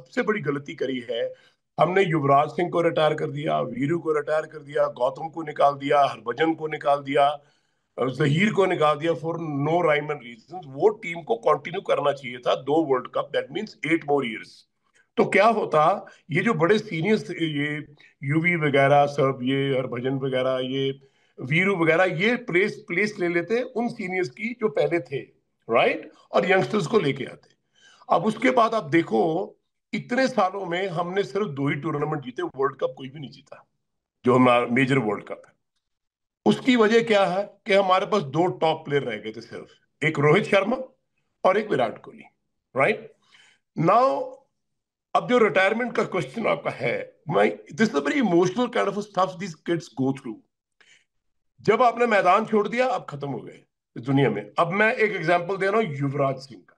सबसे बड़ी गलती करी है, हमने युवराज सिंह को रिटायर कर दिया, वीरू को रिटायर कर दिया, गौतम को निकाल दिया, हरभजन को निकाल दिया, जहीर को निकाल दिया for no rhyme and reason. वो टीम को कंटिन्यू करना चाहिए था 2 world cup, that means 8 more years। तो क्या होता, ये जो बड़े सीनियर्स, ये यूवी वगैरह सब, ये हरभजन वगैरह, ये वीरू वगैरह, ये प्लेस प्लेस ले लेते उन सीनियर्स की जो पहले थे, राइट, और यंगस्टर्स को लेके आते। अब उसके बाद आप देखो, इतने सालों में हमने सिर्फ 2 ही टूर्नामेंट जीते, वर्ल्ड कप कोई भी नहीं जीता, जो हमारा मेजर वर्ल्ड कप है। उसकी वजह क्या है कि हमारे पास 2 टॉप प्लेयर रह गए थे सिर्फ, एक रोहित शर्मा और एक विराट कोहली, राइट नाउ। अब जो रिटायरमेंट का क्वेश्चन आपका है, मैं this is a very emotional kind of stuff this kids go through. जब आपने मैदान छोड़ दिया, अब खत्म हो गए इस दुनिया में। अब मैं एक एग्जांपल दे रहा हूं युवराज सिंह का।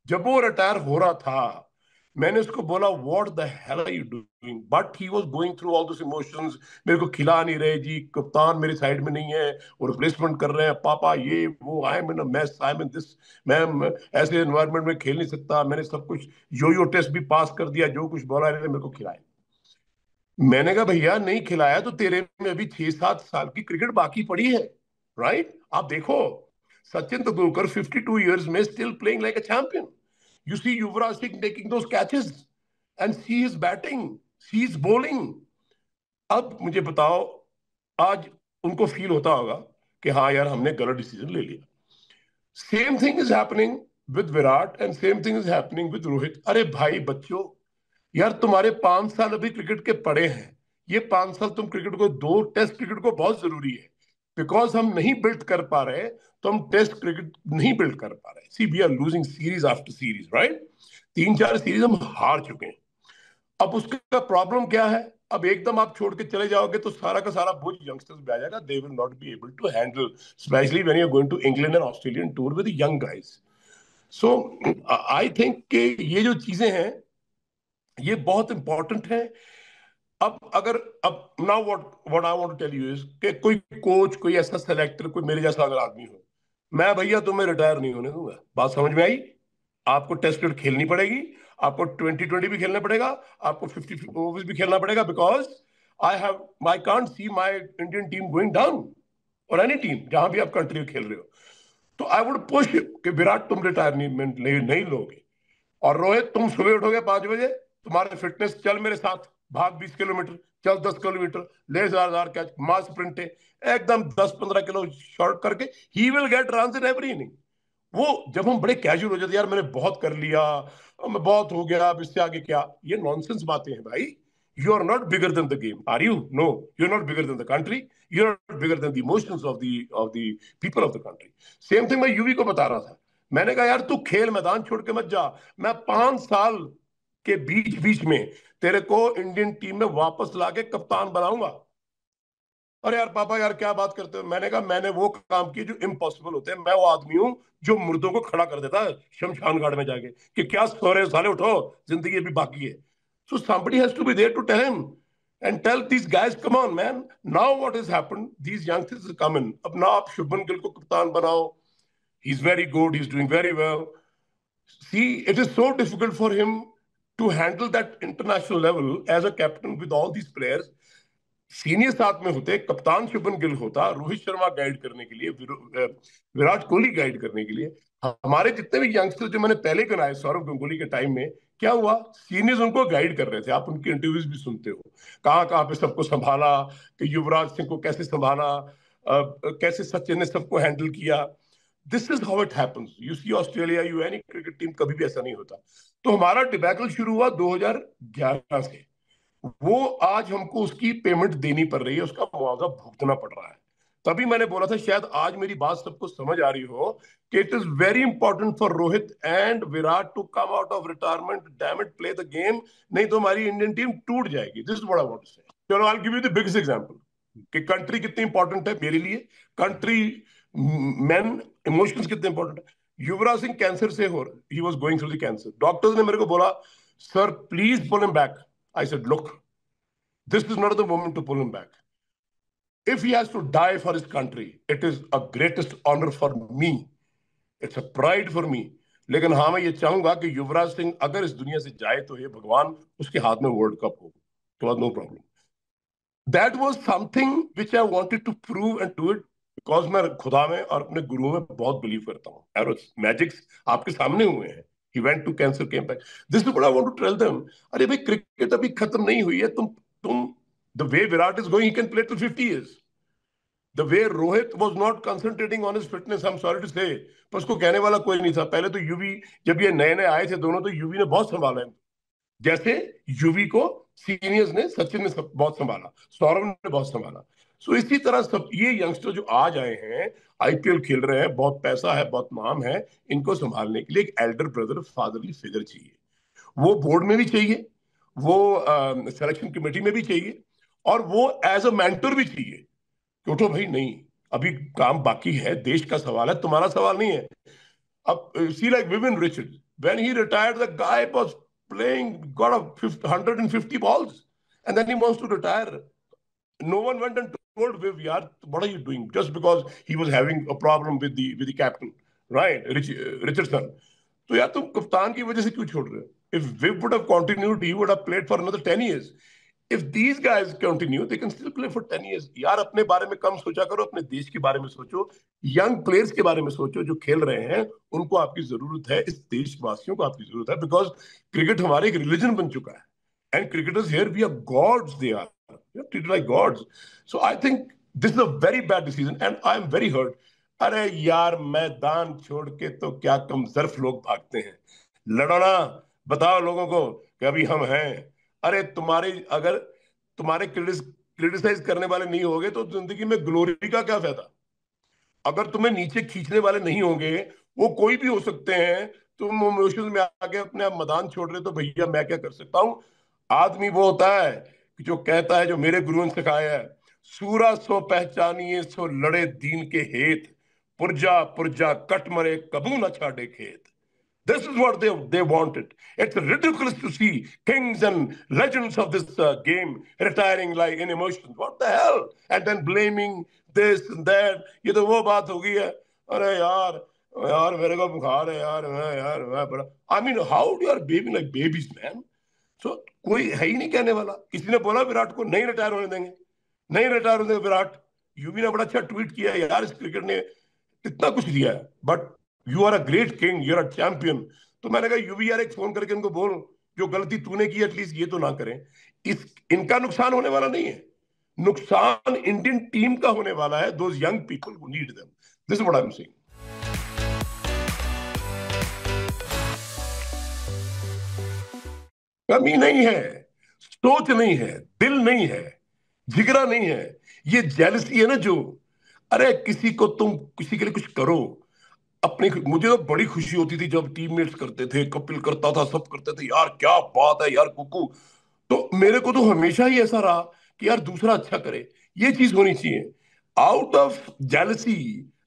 जब वो रिटायर हो रहा था, मैंने उसको बोला what the hell are you doing, but he was going through all this emotions. मेरे को खिला नहीं रहे जी, कप्तान मेरी साइड में नहीं है, वो रिप्लेसमेंट कर रहे हैं, पापा ये वो, I am in a mess, I am in this, मैं ऐसे एनवायरनमेंट में खेल नहीं सकता, मैंने सब कुछ यो यो टेस्ट भी पास कर दिया, जो कुछ बोला इन्होंने मेरे को खिलाया। मैंने कहा भैया नहीं खिलाया तो तेरे में अभी 6-7 साल की क्रिकेट बाकी पड़ी है, राइट। आप देखो, सचिन तेंदुलकर 52 years में still playing like a champion. You see Yuvraj Singh taking those catches and he is batting, he is bowling. अब मुझे बताओ, आज उनको फील होता होगा कि हाँ यार हमने गलत डिसीजन ले लिया। Same thing is happening with Virat and same thing is happening with Rohit. अरे भाई बच्चों, यार तुम्हारे 5 साल अभी क्रिकेट के पड़े हैं। ये 5 साल तुम क्रिकेट को दो, टेस्ट क्रिकेट को बहुत जरूरी है। बिकॉज हम नहीं बिल्ड कर पा रहे, तो हम टेस्ट क्रिकेट नहीं बिल्ड कर पा रहे। See we are losing series after series, right. 3-4 series हम हार चुके हैं। अब उसका प्रॉब्लम क्या है, अब एकदम आप छोड़ के चले जाओगे तो सारा का सारा बोझ यंगस्टर्स पे आ जाएगा। They will not be able to handle, especially when you are going to England and Australian tour with young guys. So I think कि ये जो चीजें हैं, ये बहुत इंपॉर्टेंट है। अब अगर, अब now what what I want to tell you is कि कोई कोच, कोई ऐसा सेलेक्टर, कोई मेरे जैसा अगर आदमी हो, मैं भैया तुम्हें रिटायर नहीं होने दूंगा। बात समझ में आई? आपको टेस्ट क्रिकेट खेलनी पड़ेगी, आपको 2020 भी खेलना पड़ेगा, आपको 50 ओवर्स भी खेलना पड़ेगा, because I can't see my Indian team going down, और एनी टीम जहां भी आप कंट्री खेल रहे हो। तो आई वुड पुश कि विराट तुम रिटायरमेंट नहीं लोगे, और रोहित तुम सुबह उठोगे 5 बजे, तुम्हारे फिटनेस, चल मेरे साथ, भाग 20 किलोमीटर, चल 10 किलोमीटर, ले 1000 कैच, मास स्प्रिंट है, एकदम 10-15 किलो शॉर्ट करके, he will get run in every inning. वो जब हम बड़े कैजुअल हो जाते, यार मैंने बहुत कर लिया, मैं बहुत हो गया, अब इससे आगे क्या, ये नॉनसेंस बातें हैं भाई। You are not bigger than the game, are you? No, you are not bigger than the country, you are not bigger than the emotions of the people of the country. Same thing मैं यूवी को बता रहा था। मैंने कहा यार तू खेल, मैदान छोड़ के मत जा, मैं 5 साल के बीच बीच में तेरे को इंडियन टीम में वापस लाके कप्तान बनाऊंगा। अरे यार पापा यार क्या बात करते हो? मैंने कहा मैंने वो काम किए जो इम्पॉसिबल होते हैं। मैं वो आदमी हूं जो मुर्दों को खड़ा कर देता है शमशान घाट में जाके, कि क्या सो रहे हो साले, उठो, जिंदगी अभी बाकी है। सो somebody has to be there to tell him and tell these guys, come on man, now what has happened, these youngsters have come in, अब ना आप शुभमन गिल को कप्तान बनाओ, he's very good, he's doing very well. See, it is so difficult for him to handle that international level as a captain with all these players. Senior साथ में होते, कप्तान शुभन गिल होता, रोहित शर्मा गाइड करने के लिए, विराट कोहली गाइड करने के लिए, हमारे जितने भी यंगस्टर जो मैंने पहले गिनाए सौरव गंगुली के टाइम में, क्या हुआ, सीनियर्स उनको गाइड कर रहे थे। आप उनकी इंटरव्यूज भी सुनते हो, कहाँ कहाँ पे सबको संभाला, कि युवराज सिंह को कैसे संभाला, कैसे सचिन ने सबको हैंडल किया। This is how it happens. You see Australia, you any cricket team, कभी भी ऐसा नहीं होता। तो हमारा डिबैकल शुरू हुआ 2011 से। वो आज हमको उसकी पेमेंट देनी पड़ रही है, उसका मुआवजा भुगतना पड़ रहा है। तभी मैंने बोला था, शायद आज मेरी बात सबको समझ आ रही हो, कि it is very important for Rohit and Virat to come out of retirement, damn it, play the game, नहीं तो हमारी इंडियन टीम टूट जाएगी। This is what I want to say. चलो I will give you the biggest example कि country कितनी important है मेरे लिए, कंट्री, मैन, इमोशंस कितने इंपॉर्टेंट है। युवराज सिंह कैंसर से हो, he was going through the cancer, doctors ने मेरे को बोला sir please pull him back. I said look, this is not the moment to pull him back. If he has to die for his country, it is a greatest honor for me. It's a pride for me. लेकिन हाँ, मैं ये चाहूंगा कि युवराज सिंह अगर इस दुनिया से जाए तो ये भगवान उसके हाथ में वर्ल्ड कप हो, तो no problem. That was something which I wanted to prove and do it, because मैं खुदा में और अपने गुरुओं में बहुत बिलीव करता हूँ, और मैजिक्स आपके सामने हुए हैं। He went to cancer camp, this is what I want to tell them. अरे भाई, क्रिकेट अभी खत्म नहीं हुई है। तुम the way Virat is going, he can play till 50 years. The way Rohit was not concentrating on his fitness, I am sorry to say, पर उसको कहने वाला कोई नहीं था। पहले तो यूवी, जब ये नए नए आए थे दोनों, तो यूवी ने बहुत संभाला है। जैसे यूवी को सीनियर्स ने, सचिन ने बहुत संभाला, सौरभ ने बहुत संभाला। सो इसी तरह सब ये यंगस्टर जो आज आए हैं, आईपीएल खेल रहे हैं, बहुत पैसा है, बहुत नाम है, इनको संभालने के लिए एक एल्डर ब्रदर, फादरली फिगर चाहिए। वो बोर्ड में भी चाहिए, वो सिलेक्शन कमेटी में भी चाहिए, और वो एज अ मेंटर भी चाहिए कि उठो भाई, नहीं अभी काम बाकी है, देश का सवाल है, तुम्हारा सवाल नहीं है। अब see like Vivian Richard, when he retired the guy was playing, got a 150 balls, and then he wants to retire. No one went and told Viv, yaar, what are you doing? Just because he was having a problem with the captain, right? Richardson. तो यार, तुम कप्तान की वजह से क्यों छोड़ रहे हो? If Viv would have continued, he would have played for another 10 years. If these guys continue, they can still play for 10 years. यार, अपने बारे में कम सोचा करो, अपने देश के बारे में सोचो, यंग प्लेयर्स के बारे में सोचो जो खेल रहे हैं, उनको आपकी जरूरत है, इस देशवासियों को आपकी जरूरत है, बिकॉज क्रिकेट हमारे एक रिलीजन बन चुका है। And cricketers here, we are gods, they are. We are treated like gods. So I think this is a very bad decision and I am very hurt. अरे यार, मैदान छोड़ के तो क्या कमजोर लोग भागते हैं, लड़ो ना, बताओ लोगों को कि अभी हम हैं। अरे तुम्हारे, अगर तुम्हारे क्रिटिसाइज करने वाले नहीं होंगे तो जिंदगी में ग्लोरी का क्या फायदा? अगर तुम्हें नीचे खींचने वाले नहीं होंगे, वो कोई भी हो सकते हैं, तुम इमोशंस में आके अपने आप मैदान छोड़ रहे, तो भैया मैं क्या कर सकता हूँ? आदमी वो होता है कि जो कहता है, जो मेरे गुरुओं ने सिखाया है, सूरा सो पहचानिए सो लड़े दीन के हेत, पुरजा पुरजा कट मरे कबू न छाड़े खेत। This is what they wanted. It's ridiculous to see kings and legends of this game retiring like in emotions. What the hell? And then blaming this and that. ये तो वो बात हो गई है। अरे यार, यार मेरे को बुखार है यार, मैं बड़ा, I mean, how do you are behaving like babies, man? So कोई है ही नहीं कहने वाला। किसी ने बोला विराट को नहीं रिटायर होने देंगे, नहीं रिटायर होने देंगे विराट। यूवी ने बड़ा अच्छा ट्वीट किया यार, इस क्रिकेट ने इतना कुछ दिया है, but you are a great king, you are a champion. तो मैंने कहा यूवी यार, एक फोन करके इनको बोल, जो गलती तूने की एटलीस्ट ये तो ना करें। इस इनका नुकसान होने वाला नहीं है, नुकसान इंडियन टीम का होने वाला है, those young people who need them. This is what I am saying. कमी नहीं है, सोच नहीं है, दिल नहीं है, जिगरा नहीं है, ये जेलसी है ना जो। अरे किसी को, तुम किसी के लिए कुछ करो अपनी, मुझे तो बड़ी खुशी होती थी जब टीममेट्स करते थे, कपिल करता था, सब करते थे, यार क्या बात है यार कुकू। तो मेरे को तो हमेशा ही ऐसा रहा कि यार दूसरा अच्छा करे, ये चीज होनी चाहिए, आउट ऑफ जेलसी।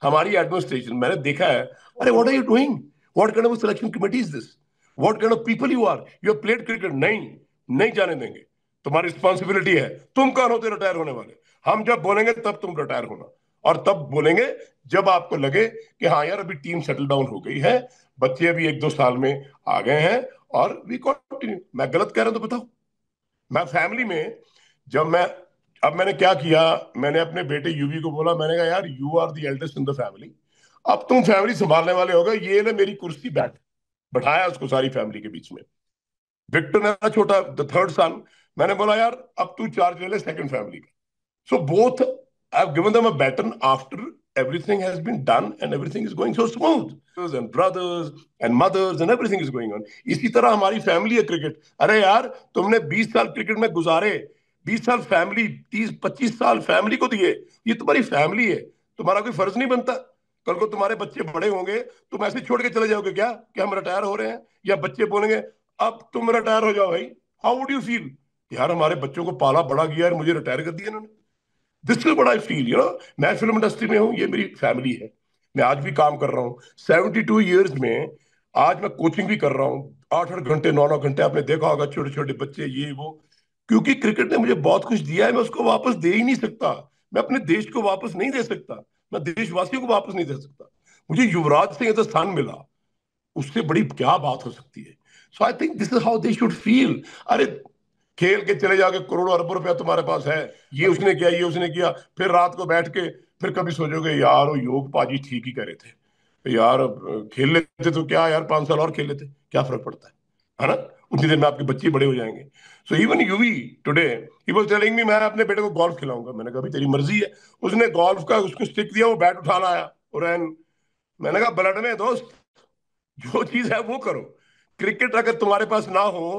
हमारी एडमिनिस्ट्रेशन मैंने देखा है, अरे what are you doing, what kind of selection committee is this, what kind of people you are, you have played cricket. नहीं, नहीं जाने देंगे, तुम्हारी रिस्पॉन्सिबिलिटी है। तुम कौन होते रिटायर होने वाले? हम जब बोलेंगे तब तुम रिटायर होना, और तब बोलेंगे जब आपको लगे कि हाँ यार, अभी टीम सेटल डाउन हो गई है, बच्चे अभी 1-2 साल में आ गए हैं, और वी कंटिन्यू। मैं गलत कह रहा हूं तो बताओ। मैं फैमिली में, जब मैं, अब मैंने क्या किया, मैंने अपने बेटे यूवी को बोला, मैंने कहा यार, you are the eldest in the family, अब तुम फैमिली संभालने वाले हो गए, ये ना मेरी कुर्सी बैठ, बैठाया उसको सारी फैमिली के बीच में। विक्टर ने छोटा, द थर्ड सन, मैंने बोला यार अब तू चार्ज ले ले सेकंड फैमिली का। So both, I've given them a baton after everything has been done and everything is going so smooth. And brothers and mothers and everything is going on. इसी तरह हमारी फैमिली है cricket. अरे यार, तुमने 20 साल cricket में गुजारे, 20 साल फैमिली, 30-25 साल फैमिली को दिए, ये तुम्हारी फैमिली है, तुम्हारा कोई फर्ज नहीं बनता? कल को तुम्हारे बच्चे बड़े होंगे, तुम ऐसे छोड़ के चले जाओगे क्या कि हम रिटायर हो रहे हैं? या बच्चे बोलेंगे अब तुम रिटायर हो जाओ भाई, हाउ वुड यू फील? यार हमारे बच्चों को पाला बड़ा किया, यार मुझे रिटायर कर दिया इन्होंने। This is what I feel, मैं फिल्म इंडस्ट्री में हूँ, ये मेरी फैमिली है, मैं आज भी काम कर रहा हूँ 72 ईयर्स में। आज मैं कोचिंग भी कर रहा हूँ, 8-8 घंटे, 9-9 घंटे, आपने देखा होगा, छोटे छोटे बच्चे, ये वो। क्योंकि क्रिकेट ने मुझे बहुत कुछ दिया है, मैं उसको वापस दे ही नहीं सकता। मैं अपने देश को वापस नहीं दे सकता, मैं देशवासियों को वापस नहीं दे सकता। मुझे युवराज सिंह एज अ सन मिला, उससे बड़ी क्या बात हो सकती है? So I think this is how they should feel. अरे खेल के चले जाके करोड़ों अरबों रुपया तुम्हारे पास है, ये उसने किया, ये उसने किया, फिर रात को बैठ के फिर कभी सोचोगे यार वो योग पाजी ठीक ही करे थे यार, खेल लेते तो क्या यार, 5 साल और खेल लेते, क्या फर्क पड़ता है ना? उतनी देर में आपके बच्चे बड़े हो जाएंगे। So even UV today he was telling me, मैं अपने बेटे को गोल्फ खिलाऊंगा। मैंने कहा भाई तेरी मर्जी है। उसने गोल्फ का उसको स्टिक दिया, वो बैट उठाना आया और मैंने कहा ब्लड में है दोस्त, जो चीज है वो करो। क्रिकेट अगर तुम्हारे पास ना हो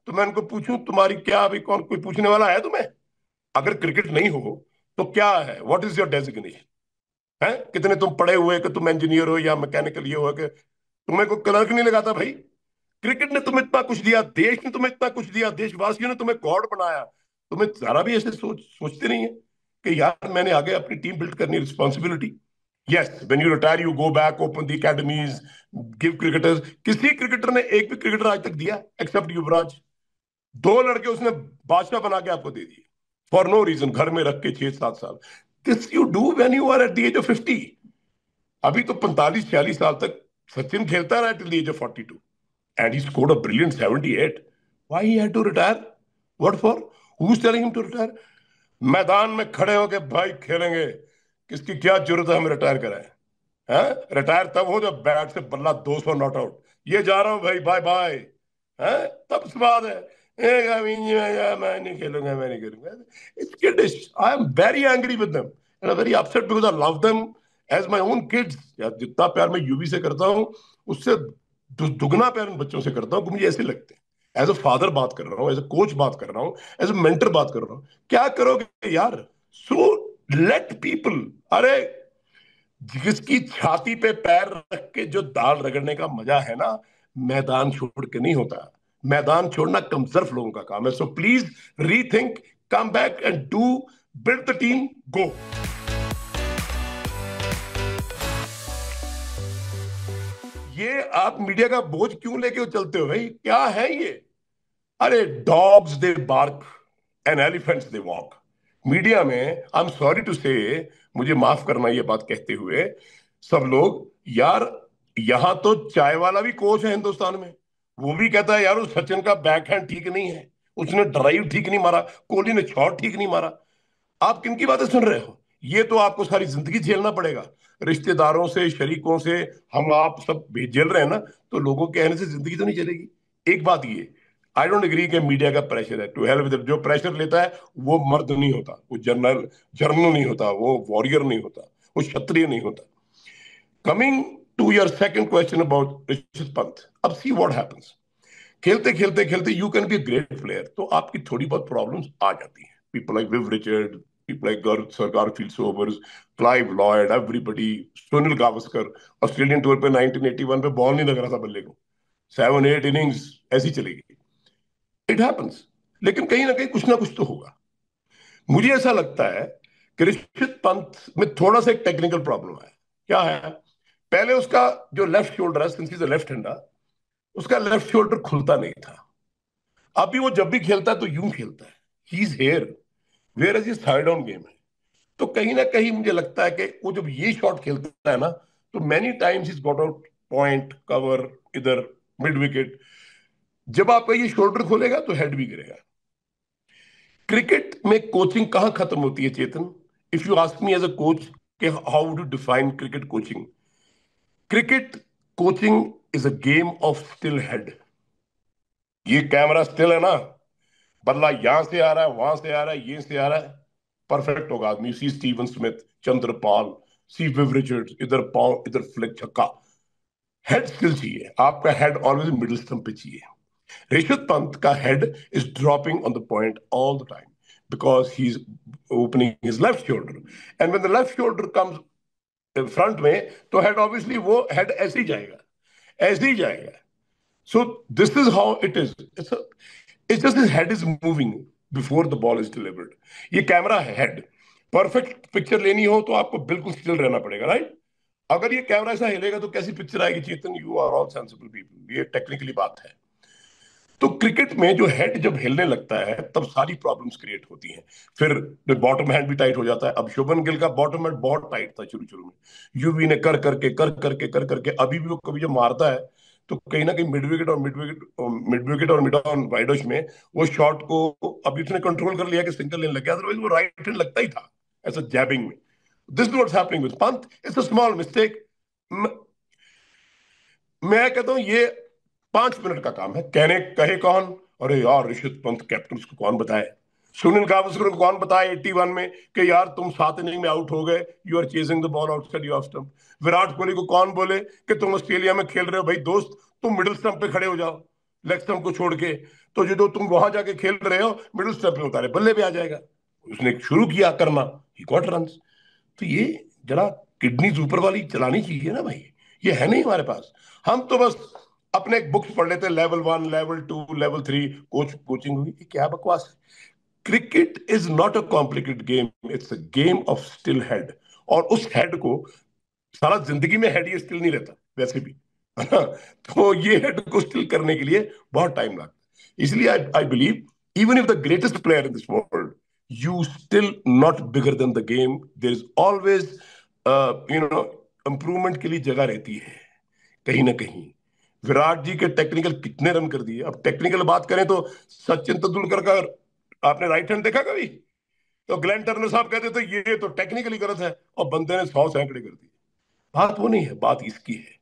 तो मैं उनको पूछूं तुम्हारी क्या, अभी कौन कोई पूछने वाला है तुम्हें? अगर क्रिकेट नहीं हो तो क्या है, व्हाट इज योर डेजिग्नेशन है? कितने तुम पढ़े हुए, कि तुम इंजीनियर हो या मैकेनिकल ये हो, कि तुम्हें कोई क्लर्क नहीं लगाता भाई। क्रिकेट ने तुम्हें इतना कुछ दिया, देश ने तुम्हें इतना कुछ दिया, देशवासियों ने तुम्हें गॉड बनाया। तुम्हें जरा भी ऐसे सोचते नहीं है कि यार मैंने आगे अपनी टीम बिल्ड करनी, responsibility. Yes, when you retire you go back, open the academies, give cricketers. किसी क्रिकेटर ने एक भी क्रिकेटर आज तक दिया एक्सेप्ट युवराज? 2 लड़के उसने बादशाह बना के आपको दे दिए फॉर नो रीजन, घर में रख के 6-7 साल। This you do when you are at the age of 50। अभी तो 45-46 साल तक सचिन खेलता रहा till the age of 42 and he scored a brilliant 78. Why he had to retire? What for? Who's telling him to retire? मैदान में खड़े होके भाई खेलेंगे, किसकी क्या जरूरत है हम रिटायर कराएं? हैं? रिटायर तब हो जब बैट से बल्ला 200 नॉट आउट, ये जा रहा हूं भाई, बाय बाय, हैं? तब स्वाद है। मैं नहीं खेलूंगा, मैं नहीं खेलूंगा। It's kiddish. I am very angry with them and I very upset because I love them as my own kids. यार जितना प्यार मैं यूवी से करता हूँ उससे दुगना प्यार इन बच्चों से करता हूँ, मुझे ऐसे लगते हैं। एज अ फादर बात कर रहा हूँ, एज अ कोच बात कर रहा हूँ, एज अ मेंटर बात कर रहा हूँ। क्या करोगे यार? So let people. अरे जिसकी छाती पे पैर रख के जो दाल रगड़ने का मजा है ना, मैदान छोड़ के नहीं होता। मैदान छोड़ना कमजोर लोगों का काम है। So please rethink, come back and do build the team, go. ये आप मीडिया का बोझ क्यों लेके चलते हो भाई? क्या है ये? अरे dogs they bark and elephants they walk. Media में आई एम सॉरी टू से, मुझे माफ करना ये बात कहते हुए, सब लोग यार, यहां तो चाय वाला भी कोच है हिंदुस्तान में, वो भी कहता है यार उस सचिन का बैकहैंड ठीक नहीं है, उसने ड्राइव ठीक नहीं मारा, कोहली ने शॉट ठीक नहीं मारा। आप किन की बातें सुन रहे हो? ये तो आपको सारी जिंदगी झेलना पड़ेगा, रिश्तेदारों से, शरीकों से। हम आप सब भी झेल रहे हैं ना, तो लोगों के कहने से जिंदगी तो नहीं चलेगी। एक बात ये, आई डोंट एग्री कि मीडिया का प्रेशर है, टू हेल विद जो प्रेशर लेता है वो मर्द नहीं होता, वो जर्नल नहीं होता, वो वॉरियर नहीं होता, वो क्षत्रिय नहीं होता। Coming to your second question about Rishabh Pant, अब सी व्हाट हैपेंस। खेलते खेलते खेलते you can be great player, तो आपकी थोड़ी बहुत प्रॉब्लम्स आ जाती हैं। People like Viv Richard, people like Sir Garfield Sobers, Clive Lloyd, everybody, Sunil Gavaskar. Australian tour पे 1981 पे बॉल नहीं लग रहा था बल्ले को, 7-8 इनिंग्स ऐसी चलेगी। It happens. लेकिन कहीं ना कहीं कुछ ना कुछ तो होगा। मुझे ऐसा लगता है कि ऋषभ पंत में थोड़ा सा एक टेक्निकल प्रॉब्लम है। क्या है? पहले उसका जो लेफ्ट शोल्डर है, since he is a left hander, उसका लेफ्ट शोल्डर खुलता नहीं था। अभी वो जब भी खेलता है तो यूं खेलता है, he is here, where is third down game है। तो कहीं ना कहीं मुझे लगता है कि वो जब ये शॉट खेलता है ना, तो many times is got out point cover, इधर मिड विकेट। जब आपका ये शोल्डर खोलेगा तो हेड भी गिरेगा। क्रिकेट में कोचिंग कहां खत्म होती है Chetan? If you ask me as a coach कि how would you define cricket coaching? Cricket coaching is a game of still head. ये कैमरा स्टिल है ना, बल्ला यहां से आ रहा है, वहां से आ रहा है, ये से आ रहा है, परफेक्ट होगा आदमी। सी स्टीवन स्मिथ, चंद्रपाल, सी विव रिचर्ड्स, इधर पांव, इधर फ्लिक, छक्का। हेड स्टिल चाहिए आपका, हेड ऑलवेज मिडिल स्टंप पे चाहिए। ऋषभ पंत का head is dropping on the point all the time because he is opening his left shoulder, and when the left shoulder comes front में, तो हेड ऑब्वियसली वो head ऐसे ही जाएगा, ऐसे ही जाएगा। So this is how it is. It's just his head is moving before the ball is delivered. ये camera है head. Perfect picture लेनी हो तो आपको बिल्कुल स्टिल रहना पड़ेगा, राइट? अगर ये कैमरा ऐसा हिलेगा तो कैसी पिक्चर आएगी Chetan? You are all sensible people, ये टेक्निकली बात है। तो क्रिकेट में जो हेड जब हिलने लगता है तब सारी प्रॉब्लम्स क्रिएट होती हैं। फिर बॉटम हैंड भी टाइट हो जाता है। अब शुभन गिल का बॉटम हैंड बहुत टाइट था शुरू शुरू में, यूवी ने कर करके अभी भी वो कभी जब मारता है तो कहीं ना कहीं मिड विकेट और मिड ऑन वाइडोश में वो शॉट को अभी उसने कंट्रोल कर लिया कि सिंगल लेन लग गया, अदरवाइज वो राइट हैंड लगता ही था ऐसा जैबिंग में। This is what's happening with Pant, it's a small mistake. मैं कहता हूं ये 5 मिनट का काम है, कहने कहे कौन, अरे यार ऋषभ पंत कैप्टन को कौन बताए, सुनील गावस्कर को कौन बताए 81 में कि यार तुम 7 इनिंग में आउट हो गए, you are chasing the ball outside your stump. Virat Kohli को कौन बोले कि तुम ऑस्ट्रेलिया में खेल रहे हो भाई दोस्त, तुम मिडिल स्टंप पे खड़े हो जाओ, लेग स्टंप को छोड़ के। तो जो तुम वहां जाके खेल रहे हो मिडिल स्टंप पे उतारे बल्ले पे आ जाएगा। उसने शुरू किया करना, ही गॉट रन। तो ये जरा किडनीज ऊपर वाली चलानी चाहिए ना भाई, ये है नहीं हमारे पास। हम तो बस अपने बुक्स पढ़ लेते हैं, लेवल 1 लेवल 2 लेवल 3, कोचिंग हुई, ये क्या बकवास है। Cricket is not a complicated game, it's a game of still head. और उस हेड को सारा जिंदगी में हेड ये स्टिल नहीं रहता वैसे भी, है ना। तो ये हेड को स्टिल करने के लिए बहुत टाइम लगता है। इसलिए I I believe even if the greatest player in this world, you still not bigger than the game. There is always improvement के लिए जगह रहती है कहीं ना कहीं। विराट जी के टेक्निकल कितने रन कर दिए, अब टेक्निकल बात करें तो सचिन तेंदुलकर का आपने राइट हैंड देखा कभी? तो ग्लेन टर्नर साहब कहते थे ये तो टेक्निकली गलत है, और बंदे ने 100 सैकड़े कर दिए। बात वो नहीं है, बात इसकी है।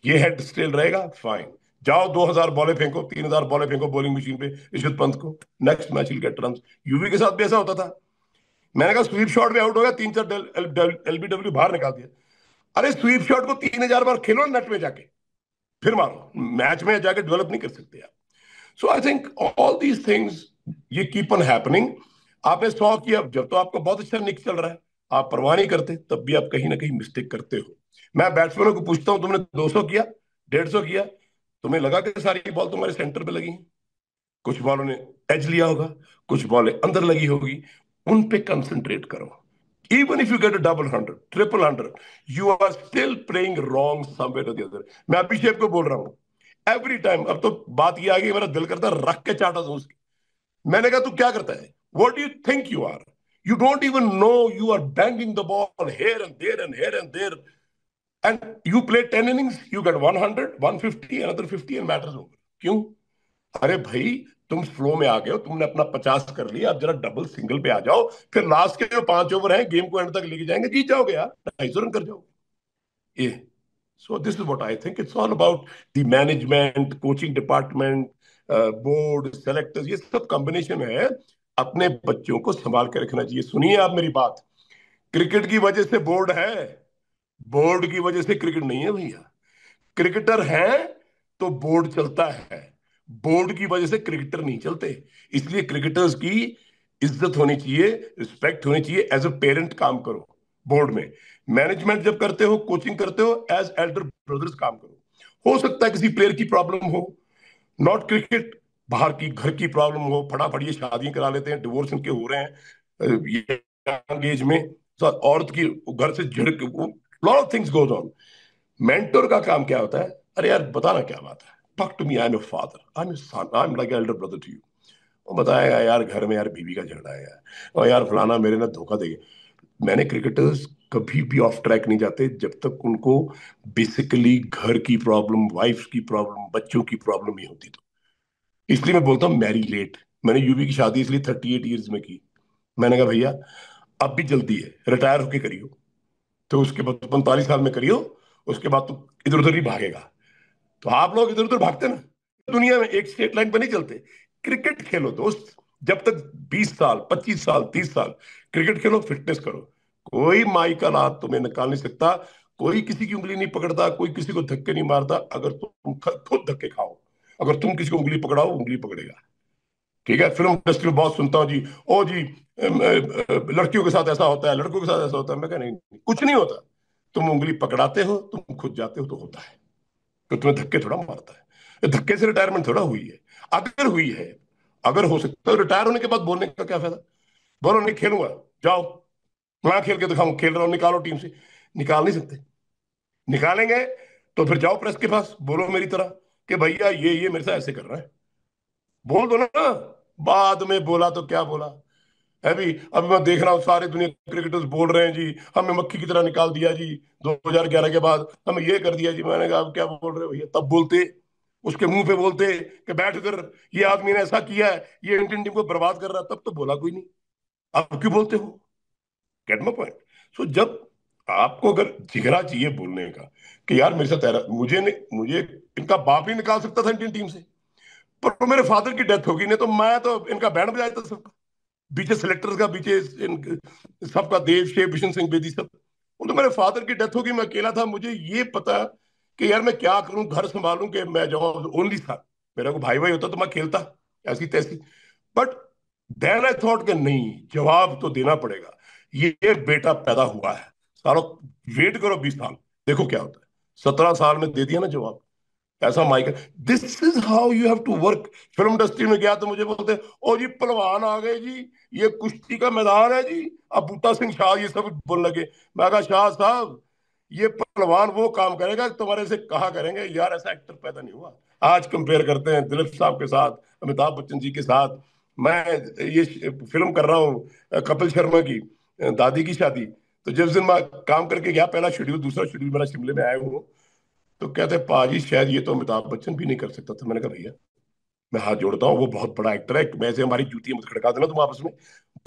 ये हेड स्टिल रहेगा, फाइन। जाओ 2000 बॉलें फेंको, 3000 बॉलें फेंको बॉलिंग मशीन पे ऋषभ पंत को, next match will get run. UV के साथ भी ऐसा होता था। मैंने कहा स्वीप शॉट में आउट हो गया, 3 4 एलबीडब्ल्यू बाहर निकाल दिया। अरे स्वीप शॉट को 3000 बार खेलो नेट में जाके, फिर मारो, मैच में जाके डेवलप नहीं कर सकते आप। So I think all these things ये कीप ऑन हैपनिंग। आपने 100 किया, जब तो आपका बहुत अच्छा निक चल रहा है, आप परवाह नहीं करते, तब भी आप कहीं ना कहीं मिस्टेक करते हो। मैं बैट्समैनों को पूछता हूं, तुमने 200 किया, 150 किया, तुम्हें लगा कि सारी बॉल तुम्हारे सेंटर पे लगी? कुछ बॉलों ने एज लिया होगा, कुछ बॉलें अंदर लगी होगी, उन पे कंसंट्रेट करो। Even if you get a double 100 triple 100, you are still playing wrong somewhere और द अदर। मैं अभिषेक को बोल रहा हूं एवरी टाइम, अब तो बात ये आ गई, मेरा दिल करता है रख के चाटा दूं उसकी। मैंने कहा तू क्या करता है, what do you think you are, you don't even know, you are banging the ball here and there and here and there, and you play 10 innings, you get 100 150 another 50 and matters over. क्यों? अरे भाई, तुम flow में आ गए हो, तुमने अपना 50 कर लिया, अब जरा डबल सिंगल पे आ जाओ, फिर लास्ट के जो 5 ओवर हैं गेम को एंड तक लेके जाएंगे, जीत जाओगे यार, 250 रन कर जाओगे ये। So this is what I think, it's all about the management, coaching department, board, selectors, ये सब कॉम्बिनेशन है। अपने बच्चों को संभाल के रखना चाहिए। सुनिए आप मेरी बात, क्रिकेट की वजह से बोर्ड है, बोर्ड की वजह से क्रिकेट नहीं है भैया। क्रिकेटर हैं तो बोर्ड चलता है, बोर्ड की वजह से क्रिकेटर नहीं चलते। इसलिए क्रिकेटर्स की इज्जत होनी चाहिए, रिस्पेक्ट होनी चाहिए। एज अ पेरेंट काम करो बोर्ड में, मैनेजमेंट जब करते हो, कोचिंग करते हो, एज एल्डर ब्रदर्स काम करो। हो सकता है किसी प्लेयर की प्रॉब्लम हो, नॉट क्रिकेट, बाहर की घर की प्रॉब्लम हो, फटाफट ये शादियां करा लेते हैं, डिवोर्स इनके हो रहे हैं ये यंग एज में, तो औरत की घर से झिड़क, lot of things goes on. Mentor का काम क्या होता है, अरे यार बताना क्या बात है, talk to me, I am a father, I am a son, I am like elder brother to you. वो बताएगा यार घर में यार बीवी का झगड़ा है यार, और यार फलाना मेरे ना धोखा दे गया। मैंने क्रिकेटर्स कभी भी ऑफ ट्रैक नहीं जाते जब तक उनको बेसिकली घर की प्रॉब्लम, वाइफ की प्रॉब्लम, बच्चों की प्रॉब्लम नहीं होती। तो इसलिए मैं बोलता हूँ मैरी लेट। मैंने यूवी की शादी इसलिए 38 ईयर्स में की। मैंने कहा भैया अब भी जल्दी है, रिटायर होके करियो, तो उसके बाद 45 साल में करियो, उसके बाद तो इधर उधर ही भागेगा। तो आप लोग इधर उधर भागते ना, दुनिया में एक स्ट्रेट लाइन पर नहीं चलते। क्रिकेट खेलो दोस्त, जब तक 20 साल, 25 साल, 30 साल क्रिकेट खेलो, फिटनेस करो। कोई माई का लात तुम्हें निकाल नहीं सकता, कोई किसी की उंगली नहीं पकड़ता, कोई किसी को धक्के नहीं मारता, अगर तुम खुद धक्के खाओ। अगर तुम किसी को उंगली पकड़ाओ, उंगली पकड़ेगा। ठीक है, फिल्म इंडस्ट्री में बहुत सुनता हूँ जी, ओ जी लड़कियों के साथ ऐसा होता है, लड़कों के साथ ऐसा होता है। मैं कह नहीं, कुछ नहीं होता। तुम उंगली पकड़ाते हो, तुम खुद जाते हो तो होता है। तो तुम्हें धक्के थोड़ा मारता है, ये धक्के से रिटायरमेंट थोड़ा हुई है। अगर हुई है, अगर हो सकता है, तो रिटायर होने के बाद बोलने का क्या फायदा? बोलो नहीं खेलूंगा, जाओ मैं खेल के दिखाऊं, खेल रहा हूं, निकालो टीम से। निकाल नहीं सकते। निकालेंगे तो फिर जाओ प्रेस के पास, बोलो मेरी तरह कि भैया ये मेरे साथ ऐसे कर रहा है, बोल दो ना। बाद में बोला तो क्या बोला, है भी। अभी मैं देख रहा हूँ सारे दुनिया के क्रिकेटर्स बोल रहे हैं जी, हमें मक्खी की तरह निकाल दिया जी 2011 के बाद, हमें ये कर दिया जी। मैंने कहा अब क्या बोल रहे हो भैया, तब बोलते, उसके मुंह पे बोलते कि बैठ इधर, ये आदमी ने ऐसा किया है, ये इंडियन टीम को बर्बाद कर रहा है, तब तो बोला कोई नहीं। अब क्यों बोलते हो? Get my point. सो जब आपको अगर जिगरा चाहिए बोलने का कि यार मेरे साथ मुझे नहीं, मुझे इनका बाप ही निकाल सकता था इंडियन टीम से, पर तो मेरे फादर की डेथ होगी, नहीं तो मैं तो इनका बैंड बजाया था सबका, बीचे सिलेक्टर्स का, बीचे सबका, देव शेख, बिशन सिंह बेदी, सब। वो तो मेरे फादर की डेथ होगी, मैं अकेला था, मुझे ये पता कि यार मैं क्या करूं, घर संभालूं कि मैं जाऊं, ओनली था। मेरा को भाई भाई होता तो मैं खेलता ऐसी तैसी। बट देन आई थॉट कि नहीं, जवाब तो देना पड़ेगा। ये बेटा पैदा हुआ है, सालों, वेट करो 20 साल, देखो क्या होता है। 17 साल में दे दिया ना जवाब, ऐसा Michael. This is how you have to work. Film industry में गया तो मुझे बोलते, ओ जी पहलवान आ गए जी, ये कुश्ती का मैदान है जी, अब बूटा सिंह शाह ये सब बोलने लगे। मैं कहा शाह साहब, ये पहलवान वो काम करेगा तुम्हारे से कहा करेंगे यार, ऐसा एक्टर पैदा नहीं हुआ। आज कंपेयर करते हैं दिलीप साहब के साथ, अमिताभ बच्चन जी के साथ। मैं ये फिल्म कर रहा हूँ कपिल शर्मा की, दादी की शादी। तो जिस दिन मैं काम करके गया, पहला शेड्यूल, दूसरा शेड्यूल मेरा शिमले में आया हूँ, तो कहते हैं पाजी शायद ये तो अमिताभ बच्चन भी नहीं कर सकता था। मैंने कहा भैया, मैं हाथ जोड़ता हूँ, वो बहुत बड़ा एक्टर है, मैं से हमारी जूती मत खड़का देना तुम आपस में।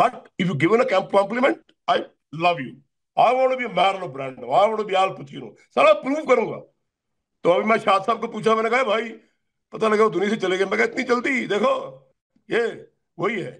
But if you given a compliment, I love you, I want to be Marlon Brando, I want to be Al Pacino, सारा प्रूव करूंगा। तो अभी मैं शाह साहब को पूछा, मैंने कहा भाई पता लगा वो दुनिया से चले गए, मैं कहा इतनी जल्दी, देखो ये वही है।